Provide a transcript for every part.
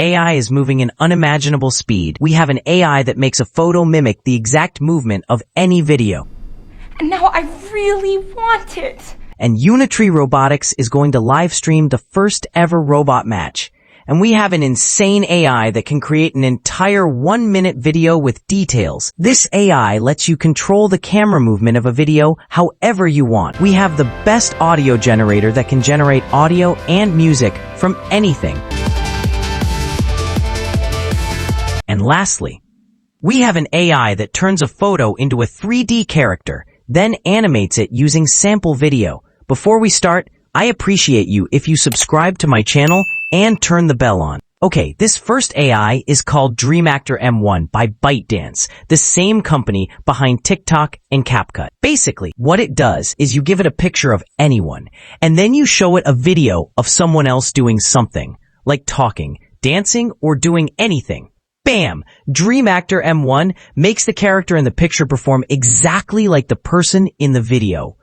AI is moving in unimaginable speed. We have an AI that makes a photo mimic the exact movement of any video. And now I really want it. And Unitree Robotics is going to live stream the first ever robot match. And we have an insane AI that can create an entire 1-minute video with details. This AI lets you control the camera movement of a video however you want. We have the best audio generator that can generate audio and music from anything. And lastly, we have an AI that turns a photo into a 3D character, then animates it using sample video. Before we start, I appreciate you if you subscribe to my channel and turn the bell on. Okay, this first AI is called DreamActor M1 by ByteDance, the same company behind TikTok and CapCut. Basically, what it does is you give it a picture of anyone, and then you show it a video of someone else doing something, like talking, dancing, or doing anything. Bam! DreamActor M1 makes the character in the picture perform exactly like the person in the video.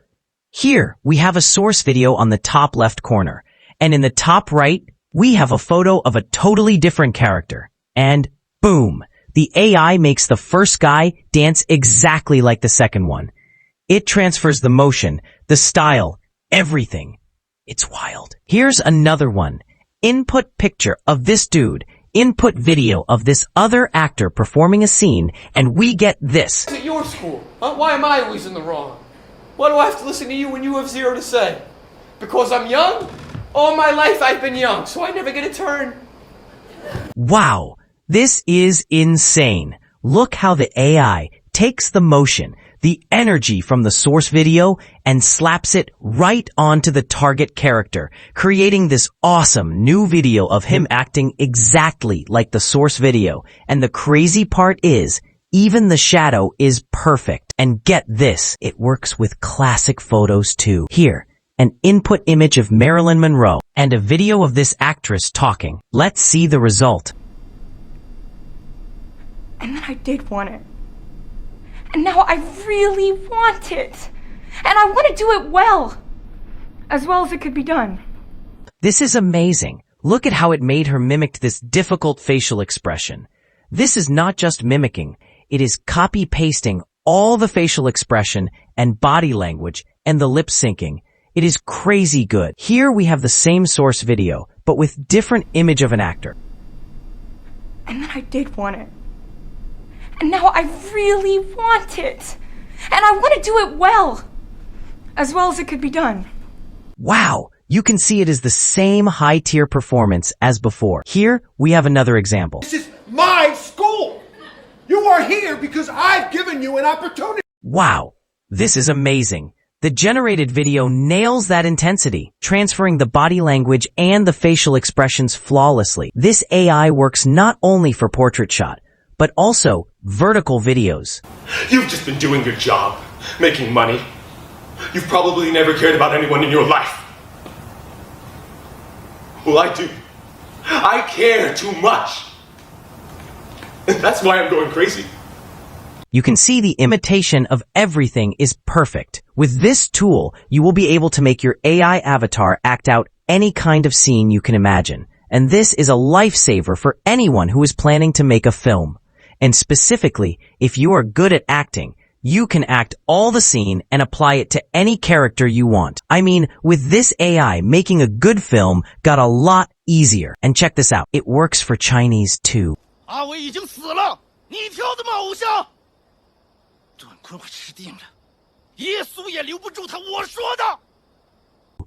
Here, we have a source video on the top left corner, and in the top right, we have a photo of a totally different character. And boom! The AI makes the first guy dance exactly like the second one. It transfers the motion, the style, everything. It's wild. Here's another one. Input picture of this dude. Input video of this other actor performing a scene, and we get this. At your school, why am I always in the wrong? Why do I have to listen to you when you have zero to say? Because I'm young? All my life I've been young, so I never get a turn. Wow, this is insane. Look how the AI takes the motion, the energy from the source video, and slaps it right onto the target character, creating this awesome new video of him acting exactly like the source video. And the crazy part is, even the shadow is perfect. And get this, it works with classic photos too. Here, an input image of Marilyn Monroe and a video of this actress talking. Let's see the result. And then I did want it. And now I really want it. And I want to do it well. As well as it could be done. This is amazing. Look at how it made her mimic this difficult facial expression. This is not just mimicking. It is copy-pasting all the facial expression and body language and the lip syncing. It is crazy good. Here we have the same source video, but with different image of an actor. And then I did want it. And now I really want it. And I want to do it well. As well as it could be done. Wow! You can see it is the same high-tier performance as before. Here, we have another example. This is my school! You are here because I've given you an opportunity! Wow! This is amazing. The generated video nails that intensity, transferring the body language and the facial expressions flawlessly. This AI works not only for portrait shot, but also vertical videos. You've just been doing your job, making money. You've probably never cared about anyone in your life. Well, I do. I care too much. And that's why I'm going crazy. You can see the imitation of everything is perfect. With this tool, you will be able to make your AI avatar act out any kind of scene you can imagine. And this is a lifesaver for anyone who is planning to make a film. And specifically, if you are good at acting, you can act all the scene and apply it to any character you want. I mean, with this AI, making a good film got a lot easier. And check this out, it works for Chinese too.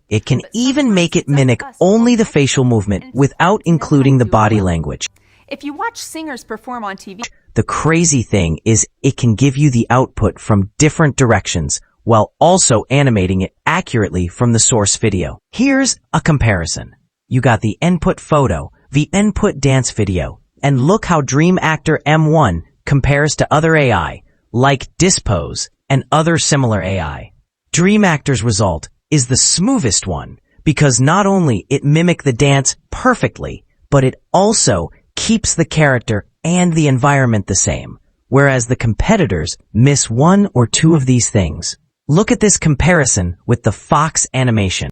It can even make it mimic only the facial movement without including the body language. If you watch singers perform on TV... The crazy thing is it can give you the output from different directions while also animating it accurately from the source video. Here's a comparison. You got the input photo, the input dance video, and look how DreamActor M1 compares to other AI, like Dispose and other similar AI. DreamActor's result is the smoothest one because not only it mimics the dance perfectly, but it also keeps the character and the environment the same, whereas the competitors miss one or two of these things. Look at this comparison with the Fox animation.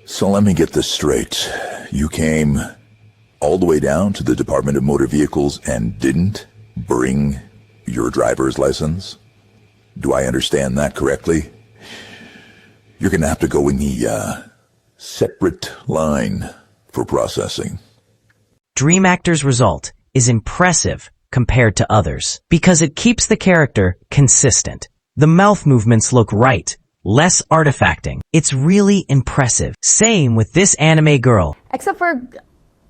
So let me get this straight. You came all the way down to the Department of Motor Vehicles and didn't bring your driver's license? Do I understand that correctly? You're going to have to go in the separate line for processing. DreamActor's result is impressive compared to others because it keeps the character consistent. The mouth movements look right, less artifacting. It's really impressive. Same with this anime girl. Except for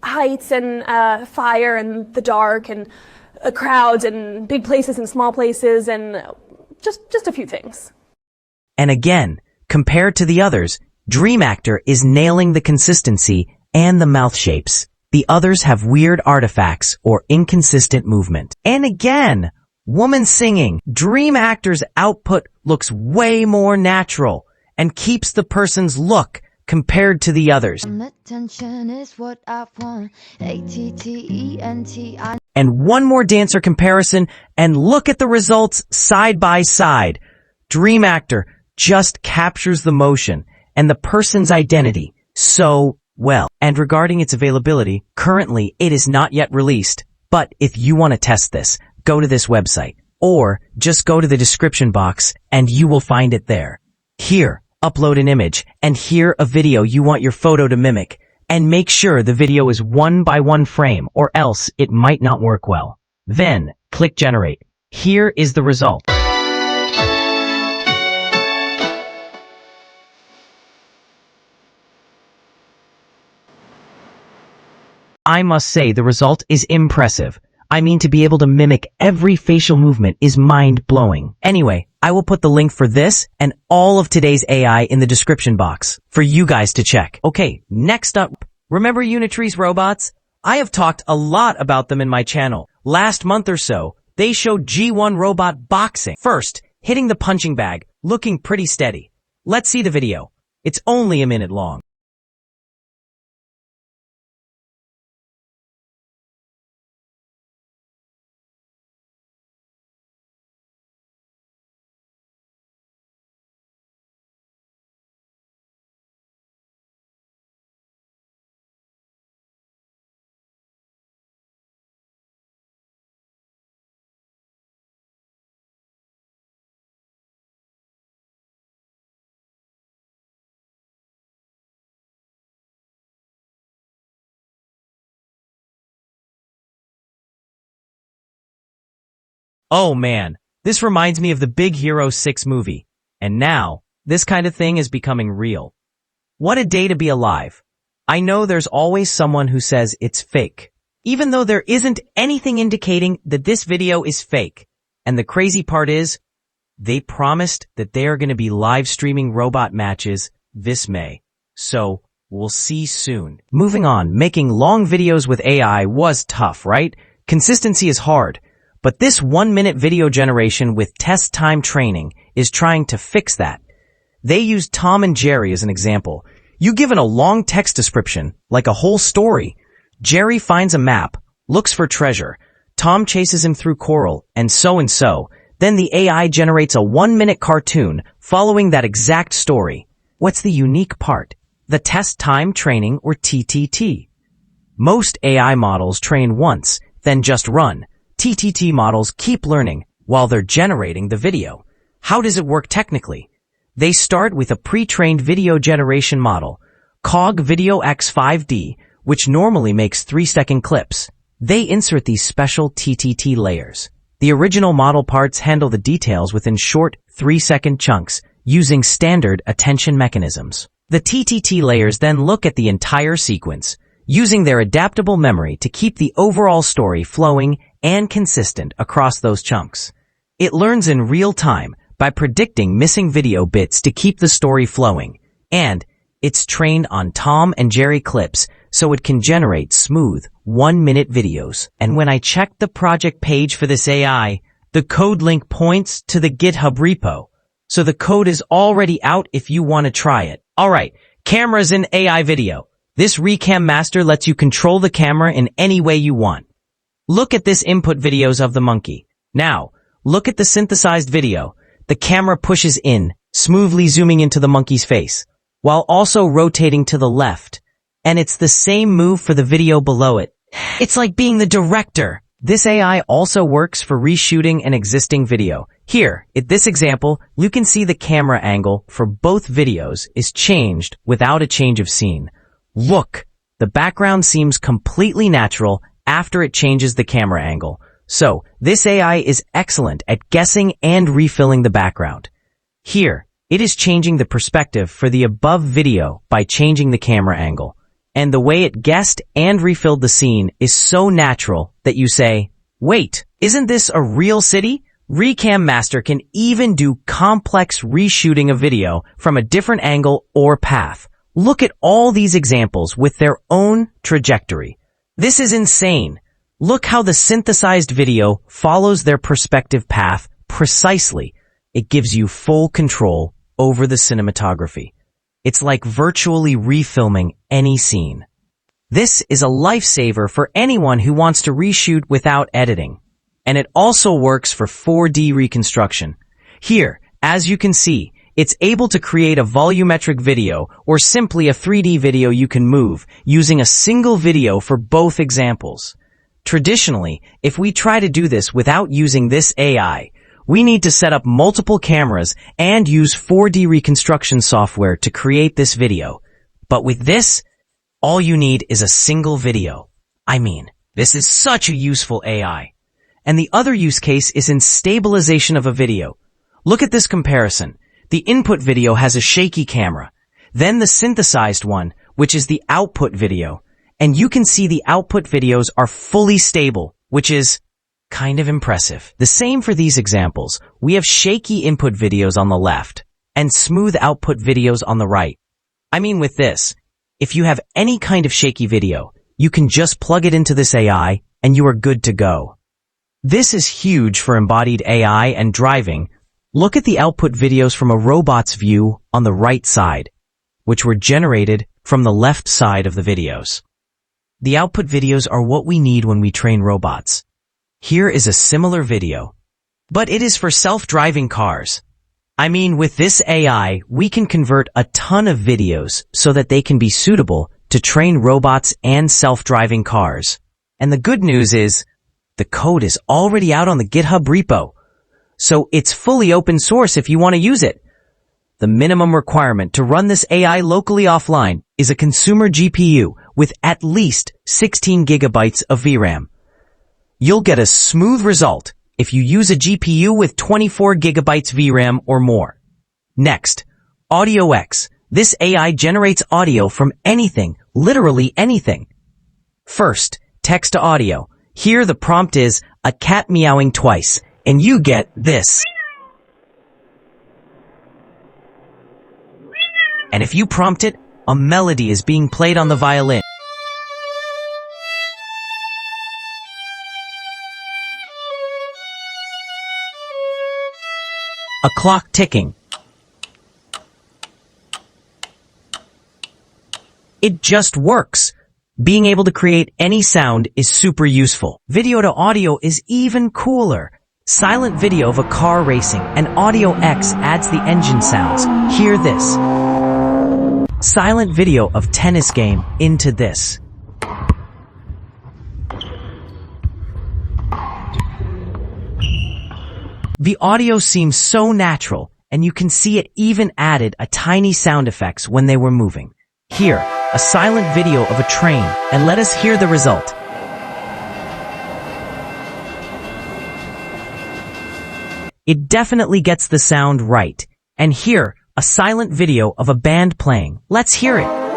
heights and fire and the dark and crowds and big places and small places and just a few things. And again, compared to the others, DreamActor is nailing the consistency and the mouth shapes. The others have weird artifacts or inconsistent movement. And again, woman singing. DreamActor's output looks way more natural and keeps the person's look compared to the others. Attention is what I want. ATTENT. And one more dancer comparison, and look at the results side by side. DreamActor just captures the motion and the person's identity so well. And regarding its availability, currently it is not yet released. But if you want to test this, go to this website, or just go to the description box and you will find it there. Here, upload an image, and here a video you want your photo to mimic, and make sure the video is 1:1 frame or else it might not work well. Then, click generate. Here is the result. I must say the result is impressive. I mean, to be able to mimic every facial movement is mind-blowing. Anyway, I will put the link for this and all of today's AI in the description box for you guys to check. Okay, next up, remember Unitree's robots? I have talked a lot about them in my channel. Last month or so, they showed G1 robot boxing. First, hitting the punching bag, looking pretty steady. Let's see the video. It's only a minute long. Oh man, this reminds me of the Big Hero 6 movie. And now, this kind of thing is becoming real. What a day to be alive. I know there's always someone who says it's fake, even though there isn't anything indicating that this video is fake. And the crazy part is, they promised that they are going to be live streaming robot matches this May. So, we'll see soon. Moving on, making long videos with AI was tough, right? Consistency is hard. But this 1-minute video generation with test time training is trying to fix that. They use Tom and Jerry as an example. You give it a long text description, like a whole story. Jerry finds a map, looks for treasure. Tom chases him through coral, and so. Then the AI generates a 1-minute cartoon following that exact story. What's the unique part? The test time training, or TTT. Most AI models train once, then just run. TTT models keep learning while they're generating the video. How does it work technically? They start with a pre-trained video generation model, COG Video X5D, which normally makes 3-second clips. They insert these special TTT layers. The original model parts handle the details within short, 3-second chunks using standard attention mechanisms. The TTT layers then look at the entire sequence, using their adaptable memory to keep the overall story flowing and consistent across those chunks. It learns in real time by predicting missing video bits to keep the story flowing, and it's trained on Tom and Jerry clips so it can generate smooth 1-minute videos. And when I checked the project page for this AI, the code link points to the GitHub repo, so the code is already out if you want to try it. Alright, cameras in AI video. This ReCamMaster lets you control the camera in any way you want. Look at this input videos of the monkey. Now, look at the synthesized video. The camera pushes in, smoothly zooming into the monkey's face, while also rotating to the left. And it's the same move for the video below it. It's like being the director. This AI also works for reshooting an existing video. Here, in this example, you can see the camera angle for both videos is changed without a change of scene. Look, the background seems completely natural after it changes the camera angle. So, this AI is excellent at guessing and refilling the background. Here, it is changing the perspective for the above video by changing the camera angle. And the way it guessed and refilled the scene is so natural that you say, wait, isn't this a real city? ReCamMaster can even do complex reshooting a video from a different angle or path. Look at all these examples with their own trajectory. This is insane. Look how the synthesized video follows their perspective path precisely. It gives you full control over the cinematography. It's like virtually refilming any scene. This is a lifesaver for anyone who wants to reshoot without editing. And it also works for 4D reconstruction. Here, as you can see, it's able to create a volumetric video or simply a 3D video you can move using a single video for both examples. Traditionally, if we try to do this without using this AI, we need to set up multiple cameras and use 4D reconstruction software to create this video. But with this, all you need is a single video. I mean, this is such a useful AI. And the other use case is in stabilization of a video. Look at this comparison. The input video has a shaky camera. Then the synthesized one, which is the output video. And you can see the output videos are fully stable, which is kind of impressive. The same for these examples. We have shaky input videos on the left and smooth output videos on the right. I mean, with this, if you have any kind of shaky video, you can just plug it into this AI and you are good to go. This is huge for embodied AI and driving. Look at the output videos from a robot's view on the right side, which were generated from the left side of the videos. The output videos are what we need when we train robots. Here is a similar video, but it is for self-driving cars. I mean, with this AI, we can convert a ton of videos so that they can be suitable to train robots and self-driving cars. And the good news is, the code is already out on the GitHub repo, so it's fully open source if you want to use it. The minimum requirement to run this AI locally offline is a consumer GPU with at least 16 gigabytes of VRAM. You'll get a smooth result if you use a GPU with 24 gigabytes VRAM or more. Next, AudioX. This AI generates audio from anything, literally anything. First, text to audio. Here the prompt is a cat meowing twice, and you get this. And if you prompt it, a melody is being played on the violin. A clock ticking. It just works. Being able to create any sound is super useful. Video to audio is even cooler. Silent video of a car racing and AudioX adds the engine sounds. Hear this. Silent video of tennis game into this. The audio seems so natural, and you can see it even added a tiny sound effects when they were moving. Here, a silent video of a train, and let us hear the result. It definitely gets the sound right. And here, a silent video of a band playing. Let's hear it.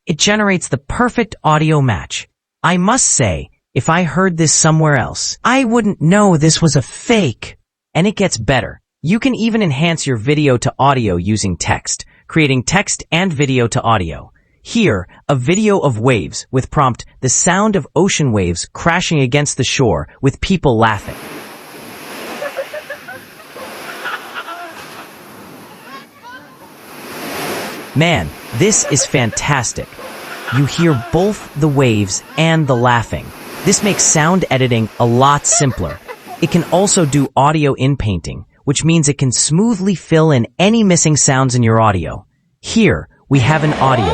It generates the perfect audio match. I must say, if I heard this somewhere else, I wouldn't know this was a fake. And it gets better. You can even enhance your video to audio using text, creating text and video to audio. Here, a video of waves with prompt, the sound of ocean waves crashing against the shore with people laughing. Man, this is fantastic. You hear both the waves and the laughing. This makes sound editing a lot simpler. It can also do audio in painting, which means it can smoothly fill in any missing sounds in your audio. Here, we have an audio.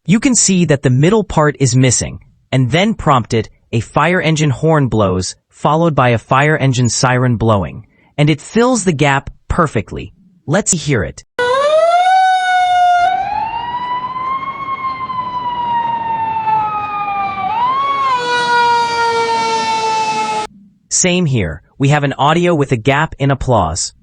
You can see that the middle part is missing, and then prompted, a fire engine horn blows, followed by a fire engine siren blowing, and it fills the gap perfectly. Let's hear it. Same here. We have an audio with a gap in applause.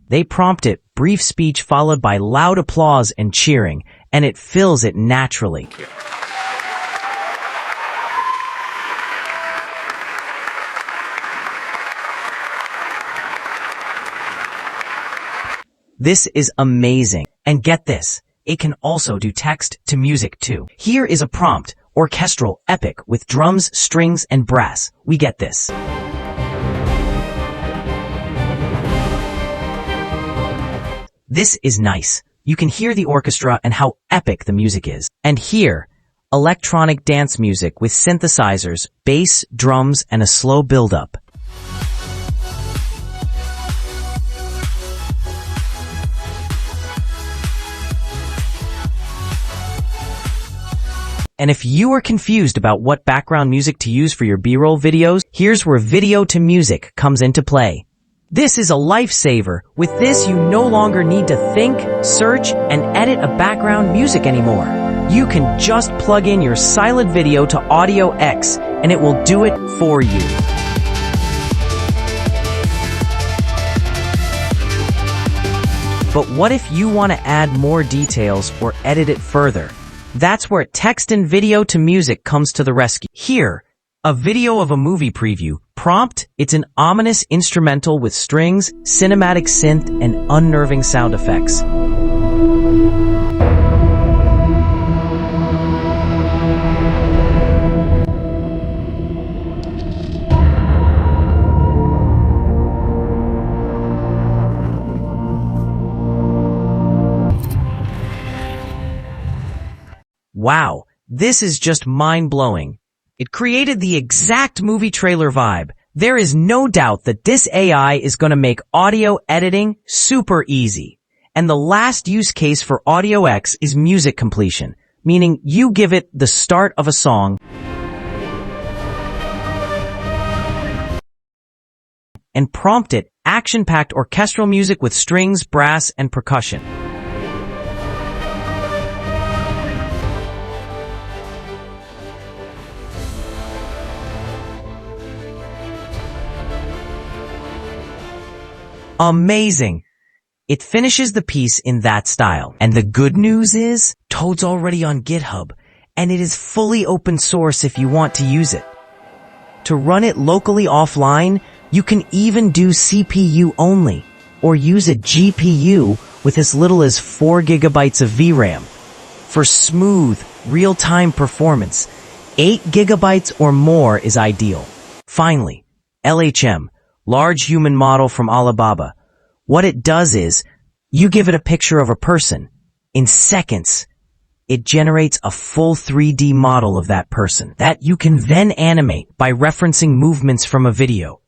They prompt it, brief speech followed by loud applause and cheering, and it fills it naturally. This is amazing. And get this, it can also do text to music too. Here is a prompt, orchestral epic with drums, strings, and brass. We get this. This is nice. You can hear the orchestra and how epic the music is. And here, electronic dance music with synthesizers, bass, drums, and a slow build-up. And if you are confused about what background music to use for your B-roll videos, here's where video to music comes into play. This is a lifesaver. With this, you no longer need to think, search, and edit a background music anymore. You can just plug in your silent video to AudioX, and it will do it for you. But what if you want to add more details or edit it further? That's where text and video to music comes to the rescue. Here, a video of a movie preview. Prompt, it's an ominous instrumental with strings, cinematic synth, and unnerving sound effects. Wow, this is just mind-blowing. It created the exact movie trailer vibe. There is no doubt that this AI is going to make audio editing super easy. And the last use case for AudioX is music completion, meaning you give it the start of a song and prompt it action-packed orchestral music with strings, brass, and percussion. Amazing! It finishes the piece in that style. And the good news is, Toad's already on GitHub, and it is fully open source if you want to use it. To run it locally offline, you can even do CPU only, or use a GPU with as little as 4 gigabytes of VRAM. For smooth, real-time performance, 8 gigabytes or more is ideal. Finally, LHM. Large human model from Alibaba. What it does is, you give it a picture of a person. In seconds, it generates a full 3D model of that person that you can then animate by referencing movements from a video.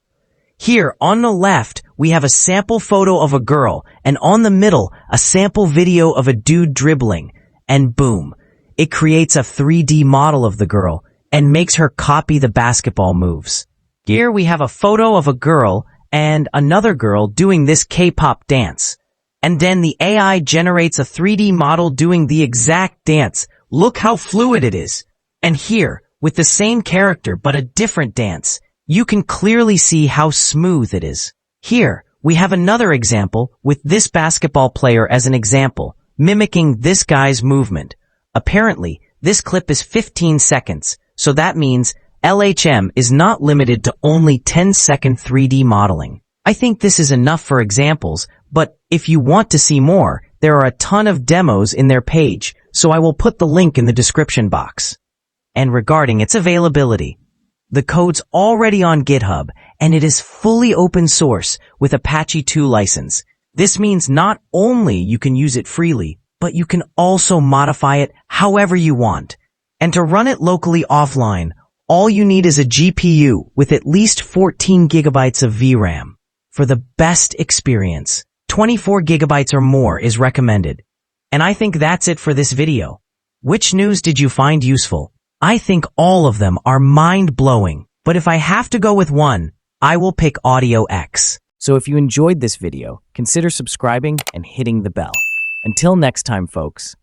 Here, on the left, we have a sample photo of a girl, and on the middle, a sample video of a dude dribbling. And boom, it creates a 3D model of the girl and makes her copy the basketball moves. Here we have a photo of a girl and another girl doing this K-pop dance. And then the AI generates a 3D model doing the exact dance. Look how fluid it is. And here, with the same character but a different dance, you can clearly see how smooth it is. Here, we have another example with this basketball player as an example, mimicking this guy's movement. Apparently, this clip is 15 seconds, so that means LHM is not limited to only 10-second 3D modeling. I think this is enough for examples, but if you want to see more, there are a ton of demos in their page, so I will put the link in the description box. And regarding its availability, The code's already on GitHub, and it is fully open source with Apache 2 license. This means not only you can use it freely, but you can also modify it however you want. And to run it locally offline, all you need is a GPU with at least 14 gigabytes of VRAM. For the best experience, 24 gigabytes or more is recommended. And I think that's it for this video. Which news did you find useful? I think all of them are mind-blowing, but if I have to go with one, I will pick AudioX. So if you enjoyed this video, consider subscribing and hitting the bell. Until next time, folks.